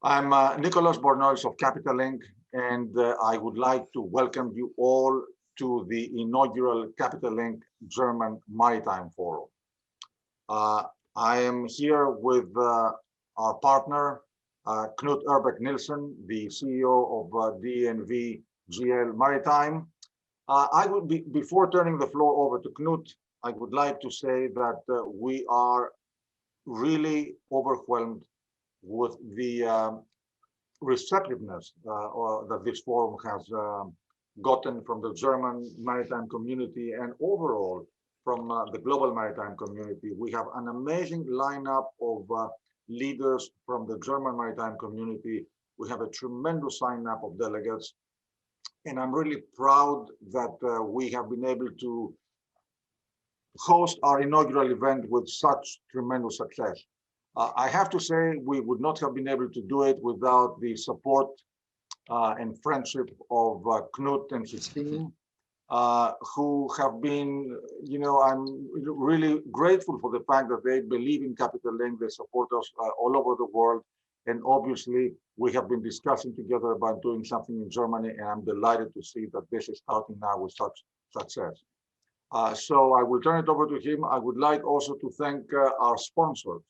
I'm Nicolas Bornozis of Capital Link, and I would like to welcome you all to the inaugural Capital Link German Maritime Forum. I am here with our partner, Knut Ørbeck-Nilssen, the CEO of DNV-GL Maritime. Before turning the floor over to Knut, I would like to say that we are really overwhelmed with the receptiveness that this forum has gotten from the German maritime community and overall from the global maritime community. We have an amazing lineup of leaders from the German maritime community. We have a tremendous lineup of delegates, and I'm really proud that we have been able to host our inaugural event with such tremendous success. I have to say we would not have been able to do it without the support and friendship of Knut and his team, who have been, I'm really grateful for the fact that they believe in Capital Link, they support us all over the world. And obviously, we have been discussing together about doing something in Germany, and I'm delighted to see that this is starting now with such success. So I will turn it over to him. I would like also to thank our sponsors,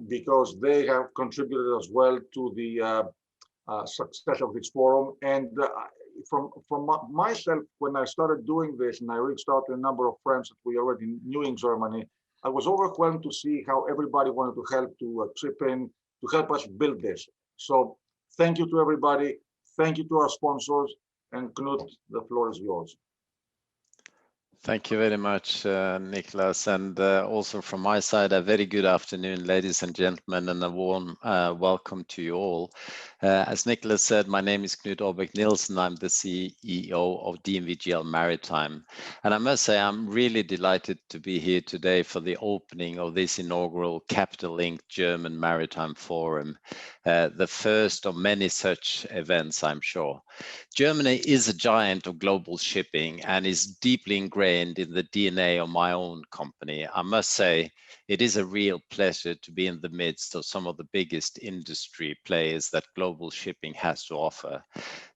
because they have contributed as well to the success of this forum. And from myself, when I started doing this and I reached out to a number of friends that we already knew in Germany, I was overwhelmed to see how everybody wanted to help, to chip in, to help us build this. So thank you to everybody. Thank you to our sponsors. And Knut, the floor is yours. Thank you very much, Nicolas, and also from my side, a very good afternoon, ladies and gentlemen, and a warm welcome to you all. As Nicolas said, my name is Knut Ørbeck-Nilssen. I'm the CEO of DNV-GL Maritime, and I must say I'm really delighted to be here today for the opening of this inaugural Capital Link German Maritime Forum, the first of many such events, I'm sure. Germany is a giant of global shipping and is deeply ingrained in the DNA of my own company. I must say, it is a real pleasure to be in the midst of some of the biggest industry players that global shipping has to offer.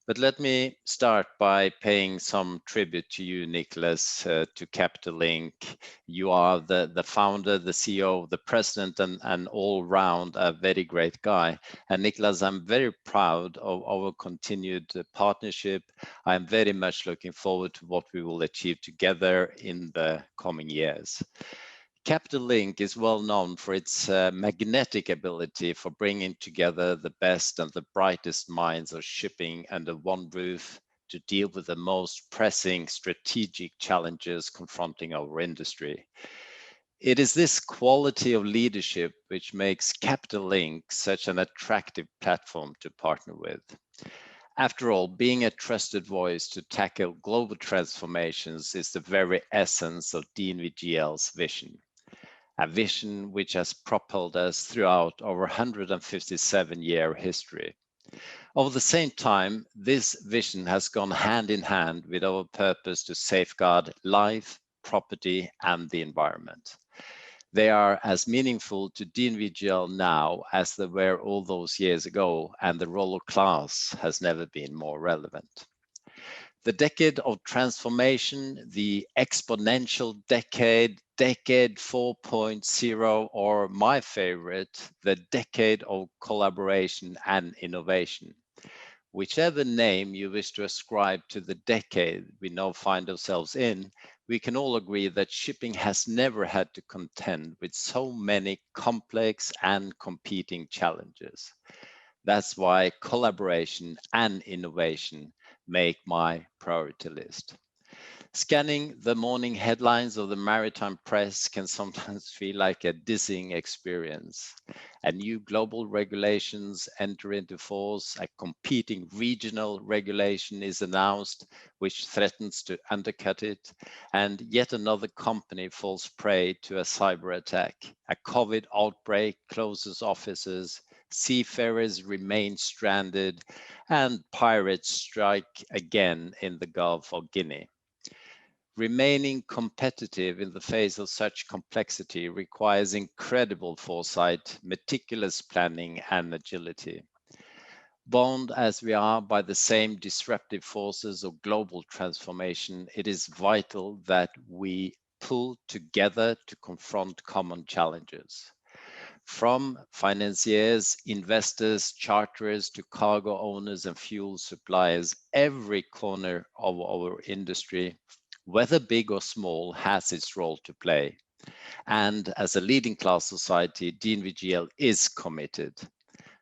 But let me start by paying some tribute to you, Nicolas, to Capital Link. You are the founder, the CEO, the president, and all round a very great guy. And Nicolas, I'm very proud of our continued partnership. I'm very much looking forward to what we will achieve together in the coming years. Capital Link is well known for its magnetic ability for bringing together the best and the brightest minds of shipping under one roof to deal with the most pressing strategic challenges confronting our industry. It is this quality of leadership which makes Capital Link such an attractive platform to partner with. After all, being a trusted voice to tackle global transformations is the very essence of DNV-GL's vision. A vision which has propelled us throughout our 157-year history. Over the same time, this vision has gone hand in hand with our purpose to safeguard life, property, and the environment. They are as meaningful to DNV-GL now as they were all those years ago, and the role of class has never been more relevant. The decade of transformation, the exponential decade 4.0, or my favorite, the decade of collaboration and innovation. Whichever name you wish to ascribe to the decade we now find ourselves in, we can all agree that shipping has never had to contend with so many complex and competing challenges. That's why collaboration and innovation make my priority list. Scanning the morning headlines of the maritime press can sometimes feel like a dizzying experience. A new global regulations enter into force, a competing regional regulation is announced, which threatens to undercut it, and yet another company falls prey to a cyber attack. A COVID outbreak closes offices, seafarers remain stranded, and pirates strike again in the Gulf of Guinea. Remaining competitive in the face of such complexity requires incredible foresight, meticulous planning, and agility. Bound as we are by the same disruptive forces of global transformation, it is vital that we pull together to confront common challenges. From financiers, investors, charterers to cargo owners and fuel suppliers, every corner of our industry, whether big or small, has its role to play. And as a leading class society, DNV-GL is committed.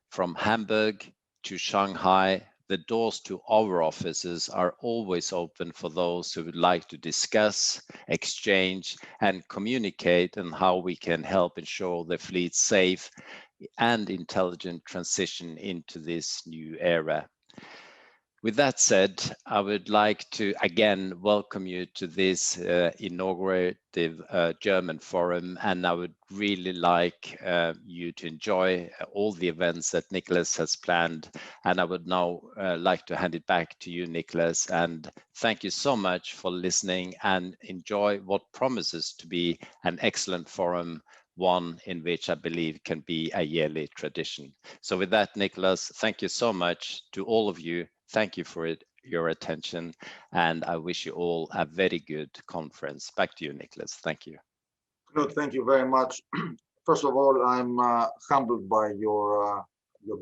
From Hamburg to Shanghai, the doors to our offices are always open for those who would like to discuss, exchange, and communicate on how we can help ensure the fleet's safe and intelligent transition into this new era. With that said, I would like to again welcome you to this inaugurative German forum, and I would really like you to enjoy all the events that Nicolas has planned. And I would now like to hand it back to you, Nicolas, and thank you so much for listening, and enjoy what promises to be an excellent forum, one in which I believe can be a yearly tradition. So with that, Nicolas, thank you so much to all of you. Thank you for your attention, and I wish you all a very good conference. Back to you, Nicolas. Thank you. Knut, thank you very much. First of all, I'm humbled by your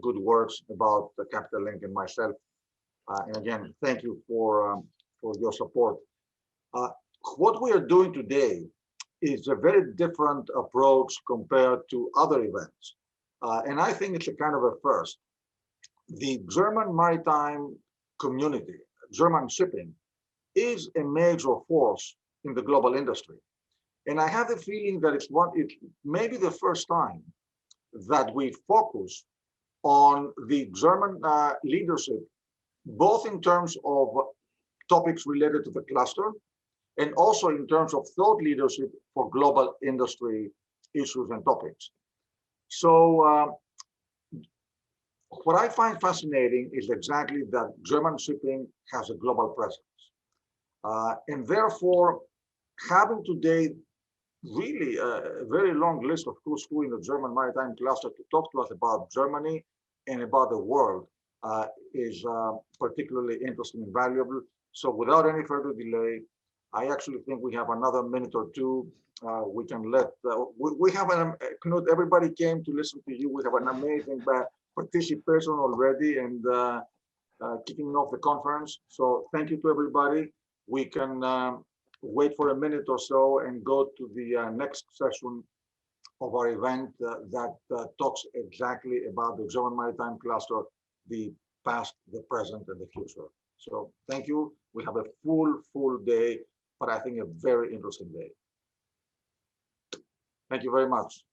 good words about the Capital Link and myself. And again, thank you for your support. What we are doing today is a very different approach compared to other events. And I think it's a kind of a first. The German maritime community, German shipping, is a major force in the global industry. And I have the feeling that it's maybe the first time that we focus on the German leadership, both in terms of topics related to the cluster and also in terms of thought leadership for global industry issues and topics. So what I find fascinating is exactly that German shipping has a global presence. And therefore, having today really a very long list of who's who in the German maritime cluster to talk to us about Germany and about the world is particularly interesting and valuable. So without any further delay, I actually think we have another minute or two. We can let, we have Knut, everybody came to listen to you. We have an amazing participation already and kicking off the conference. So thank you to everybody. We can wait for a minute or so and go to the next session of our event that talks exactly about the German Maritime Cluster, the past, the present, and the future. So thank you. We have a full day, but I think a very interesting day. Thank you very much.